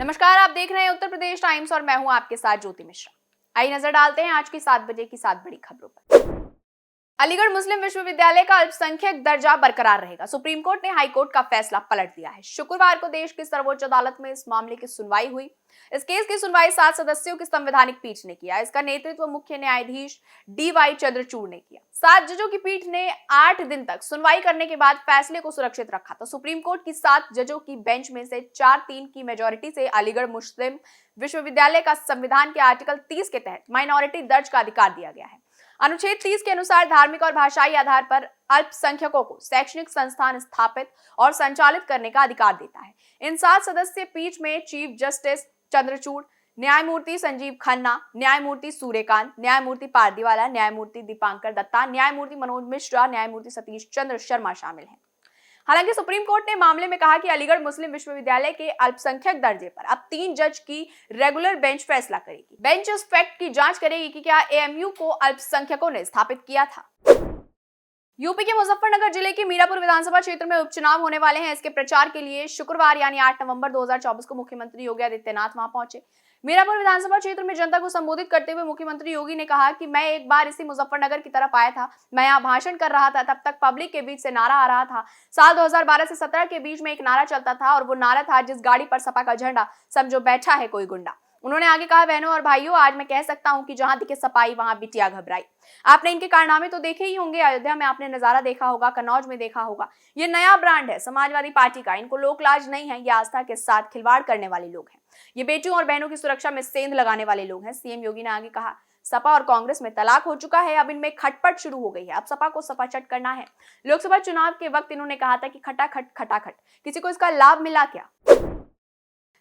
नमस्कार, आप देख रहे हैं उत्तर प्रदेश टाइम्स और मैं हूं आपके साथ ज्योति मिश्रा। आइए नजर डालते हैं आज की 7 बजे की 7 बड़ी खबरों पर। अलीगढ़ मुस्लिम विश्वविद्यालय का अल्पसंख्यक दर्जा बरकरार रहेगा। सुप्रीम कोर्ट ने हाई कोर्ट का फैसला पलट दिया है। शुक्रवार को देश की सर्वोच्च अदालत में इस मामले की सुनवाई हुई। इस केस की सुनवाई 7 सदस्यों की संवैधानिक पीठ ने किया। इसका नेतृत्व मुख्य न्यायाधीश DY चंद्रचूड़ ने किया। 7 जजों की पीठ ने 8 दिन तक सुनवाई करने के बाद फैसले को सुरक्षित रखा। तो सुप्रीम कोर्ट की 7 जजों की बेंच में से 4-3 की मेजोरिटी से अलीगढ़ मुस्लिम विश्वविद्यालय का संविधान के आर्टिकल 30 के तहत माइनॉरिटी दर्ज का अधिकार दिया गया है। अनुच्छेद 30 के अनुसार धार्मिक और भाषाई आधार पर अल्पसंख्यकों को शैक्षणिक संस्थान स्थापित और संचालित करने का अधिकार देता है। इन 7 सदस्यीय पीठ में चीफ जस्टिस चंद्रचूड़, न्यायमूर्ति संजीव खन्ना, न्यायमूर्ति सूर्यकांत, न्यायमूर्ति पारदीवाला, न्यायमूर्ति दीपांकर दत्ता, न्यायमूर्ति मनोज मिश्रा, न्यायमूर्ति सतीश चंद्र शर्मा शामिल हैं। हालांकि सुप्रीम कोर्ट ने मामले में कहा कि अलीगढ़ मुस्लिम विश्वविद्यालय के अल्पसंख्यक दर्जे पर अब 3 जज की रेगुलर बेंच फैसला करेगी। बेंच इस फैक्ट की जांच करेगी कि क्या AMU को अल्पसंख्यकों ने स्थापित किया था। यूपी के मुजफ्फरनगर जिले के मीरापुर विधानसभा क्षेत्र में उपचुनाव होने वाले हैं। इसके प्रचार के लिए शुक्रवार यानी 8 नवंबर 2024 को मुख्यमंत्री योगी आदित्यनाथ वहां पहुंचे। मीरापुर विधानसभा क्षेत्र में जनता को संबोधित करते हुए मुख्यमंत्री योगी ने कहा कि मैं एक बार इसी मुजफ्फरनगर की तरफ आया था। मैं यहाँ भाषण कर रहा था, तब तक पब्लिक के बीच से नारा आ रहा था। साल 2012 से 17 के बीच में एक नारा चलता था और वो नारा था, जिस गाड़ी पर सपा का झंडा समझो बैठा है कोई गुंडा। उन्होंने आगे कहा, बहनों और भाइयों, आज मैं कह सकता हूं कि जहां दिखे सपाई वहां बिटिया घबराई। आपने इनके कारनामे तो देखे ही होंगे। अयोध्या में आपने नजारा देखा होगा, कन्नौज में देखा होगा। ये नया ब्रांड है समाजवादी पार्टी का। इनको लोक लाज नहीं है। ये आस्था के साथ खिलवाड़ करने वाले लोग हैं। ये बेटियों और बहनों की सुरक्षा में सेंध लगाने वाले लोग हैं। सीएम योगी ने आगे कहा, सपा और कांग्रेस में तलाक हो चुका है। अब इनमें खटपट शुरू हो गई है। अब सपा को सपाचट करना है। लोकसभा चुनाव के वक्त इन्होंने कहा था कि खटाखट खटाखट, किसी को इसका लाभ मिला क्या?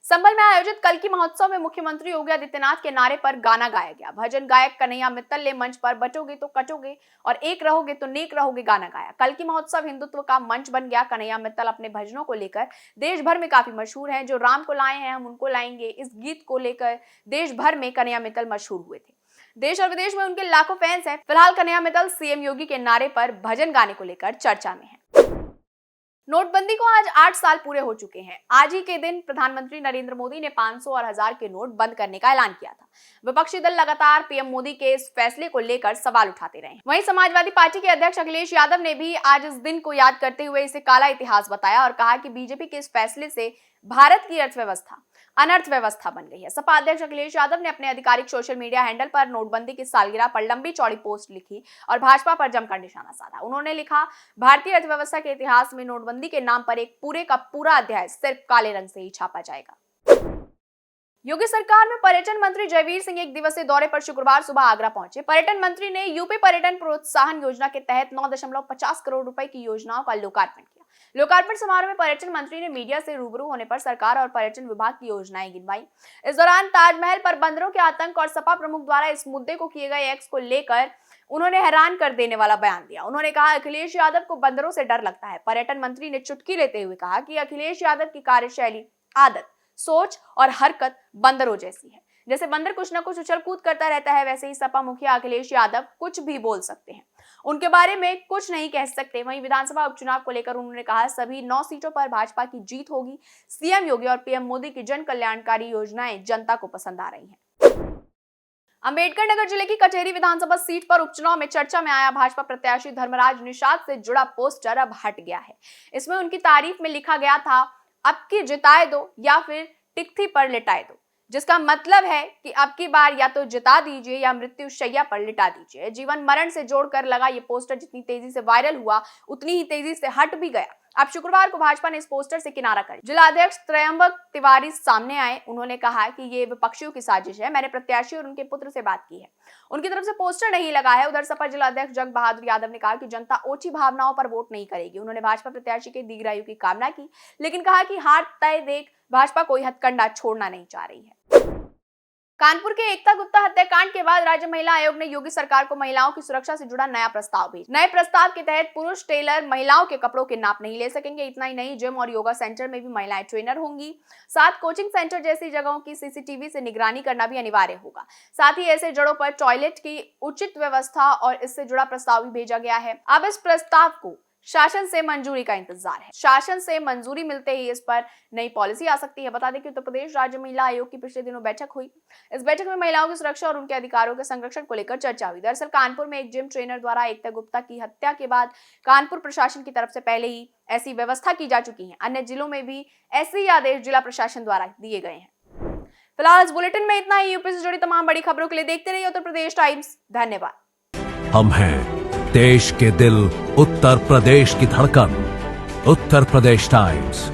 संभल में आयोजित कल्कि महोत्सव में मुख्यमंत्री योगी आदित्यनाथ के नारे पर गाना गाया गया। भजन गायक कन्हैया मित्तल ने मंच पर बटोगे तो कटोगे और एक रहोगे तो नेक रहोगे गाना गाया। कल्कि महोत्सव हिंदुत्व का मंच बन गया। कन्हैया मित्तल अपने भजनों को लेकर देश भर में काफी मशहूर हैं। जो राम को लाए हैं हम उनको लाएंगे, इस गीत को लेकर देश भर में कन्हैया मित्तल मशहूर हुए थे। देश और विदेश में उनके लाखों फैंस हैं। फिलहाल कन्हैया मित्तल सीएम योगी के नारे पर भजन गाने को लेकर चर्चा में है। नोटबंदी को आज 8 साल पूरे हो चुके हैं। आज ही के दिन प्रधानमंत्री नरेंद्र मोदी ने 500 और 1000 के नोट बंद करने का ऐलान किया था। विपक्षी दल लगातार पीएम मोदी के इस फैसले को लेकर सवाल उठाते रहे। वहीं समाजवादी पार्टी के अध्यक्ष अखिलेश यादव ने भी आज इस दिन को याद करते हुए इसे काला इतिहास बताया और कहा कि बीजेपी के इस फैसले से भारत की अर्थव्यवस्था अनर्थव्यवस्था बन गई है। सपा अध्यक्ष अखिलेश यादव ने अपने आधिकारिक सोशल मीडिया हैंडल पर नोटबंदी की सालगिरह पर लंबी चौड़ी पोस्ट लिखी और भाजपा पर जमकर निशाना साधा। उन्होंने लिखा, भारतीय अर्थव्यवस्था के इतिहास में नोटबंदी के नाम पर एक पूरे का पूरा अध्याय सिर्फ काले रंग से ही छापा जाएगा। योगी सरकार में पर्यटन मंत्री जयवीर सिंह एक दिवसीय दौरे पर शुक्रवार सुबह आगरा पहुंचे। पर्यटन मंत्री ने यूपी पर्यटन प्रोत्साहन योजना के तहत 9.50 करोड़ रुपए की योजनाओं का लोकार्पण किया। लोकार्पण समारोह में पर्यटन मंत्री ने मीडिया से रूबरू होने पर सरकार और पर्यटन विभाग की योजनाएं गिनवाई। इस दौरान ताजमहल पर बंदरों के आतंक और सपा प्रमुख द्वारा इस मुद्दे को किए गए एक्स को लेकर उन्होंने हैरान कर देने वाला बयान दिया। उन्होंने कहा, अखिलेश यादव को बंदरों से डर लगता है। पर्यटन मंत्री ने चुटकी लेते हुए कहा कि अखिलेश यादव की कार्यशैली, आदत, सोच और हरकत बंदरों जैसी है। जैसे बंदर कुछ न कुछ उछल कूद करता रहता है, वैसे ही सपा मुखिया अखिलेश यादव कुछ भी बोल सकते हैं, उनके बारे में कुछ नहीं कह सकते। वहीं विधानसभा उपचुनाव को लेकर उन्होंने कहा, सभी 9 सीटों पर भाजपा की जीत होगी। सीएम योगी और पीएम मोदी की जन कल्याणकारी योजनाएं जनता को पसंद आ रही हैं। अंबेडकर नगर जिले की कचहरी विधानसभा सीट पर उपचुनाव में चर्चा में आया भाजपा प्रत्याशी धर्मराज निषाद से जुड़ा पोस्टर अब हट गया है। इसमें उनकी तारीफ में लिखा गया था, अब की जिताए दो या फिर टिकथी पर लिटाए दो, जिसका मतलब है कि अब की बार या तो जिता दीजिए या मृत्यु शैया पर लिटा दीजिए। जीवन मरण से जोड़कर लगा ये पोस्टर जितनी तेजी से वायरल हुआ उतनी ही तेजी से हट भी गया। अब शुक्रवार को भाजपा ने इस पोस्टर से किनारा कर जिला अध्यक्ष त्रयंबक तिवारी सामने आए। उन्होंने कहा कि ये विपक्षियों की साजिश है। मैंने प्रत्याशी और उनके पुत्र से बात की है, उनकी तरफ से पोस्टर नहीं लगा है। उधर सपा जिला अध्यक्ष जग बहादुर यादव ने कहा कि जनता ओछी भावनाओं पर वोट नहीं करेगी। उन्होंने भाजपा प्रत्याशी के दीर्घायु की कामना की, लेकिन कहा कि हार तय देख भाजपा कोई हथकंडा छोड़ना नहीं चाह रही है। कानपुर के एकता गुप्ता हत्याकांड के बाद राज्य महिला आयोग ने योगी सरकार को महिलाओं की सुरक्षा से जुड़ा नया प्रस्ताव भेजा। नए प्रस्ताव के तहत पुरुष टेलर महिलाओं के कपड़ों के नाप नहीं ले सकेंगे। इतना ही नहीं, जिम और योगा सेंटर में भी महिलाएं ट्रेनर होंगी। साथ कोचिंग सेंटर जैसी जगहों की सीसीटीवी से निगरानी करना भी अनिवार्य होगा। साथ ही ऐसे जगहों पर टॉयलेट की उचित व्यवस्था और इससे जुड़ा प्रस्ताव भी भेजा गया है। अब इस प्रस्ताव को शासन से मंजूरी का इंतजार है। शासन से मंजूरी मिलते ही इस पर नई पॉलिसी आ सकती है। बता दें कि उत्तर प्रदेश राज्य महिला आयोग की पिछले दिनों बैठक हुई। इस बैठक में महिलाओं की सुरक्षा और उनके अधिकारों के संरक्षण को लेकर चर्चा हुई। दरअसल कानपुर में एक जिम ट्रेनर द्वारा एकता गुप्ता की हत्या के बाद कानपुर प्रशासन की तरफ से पहले ही ऐसी व्यवस्था की जा चुकी है। अन्य जिलों में भी ऐसे ही आदेश जिला प्रशासन द्वारा दिए गए हैं। फिलहाल इस बुलेटिन में इतना ही। यूपी से जुड़ी तमाम बड़ी खबरों के लिए देखते रहिए उत्तर प्रदेश टाइम्स। धन्यवाद। हम हैं देश के दिल, उत्तर प्रदेश की धड़कन, उत्तर प्रदेश टाइम्स।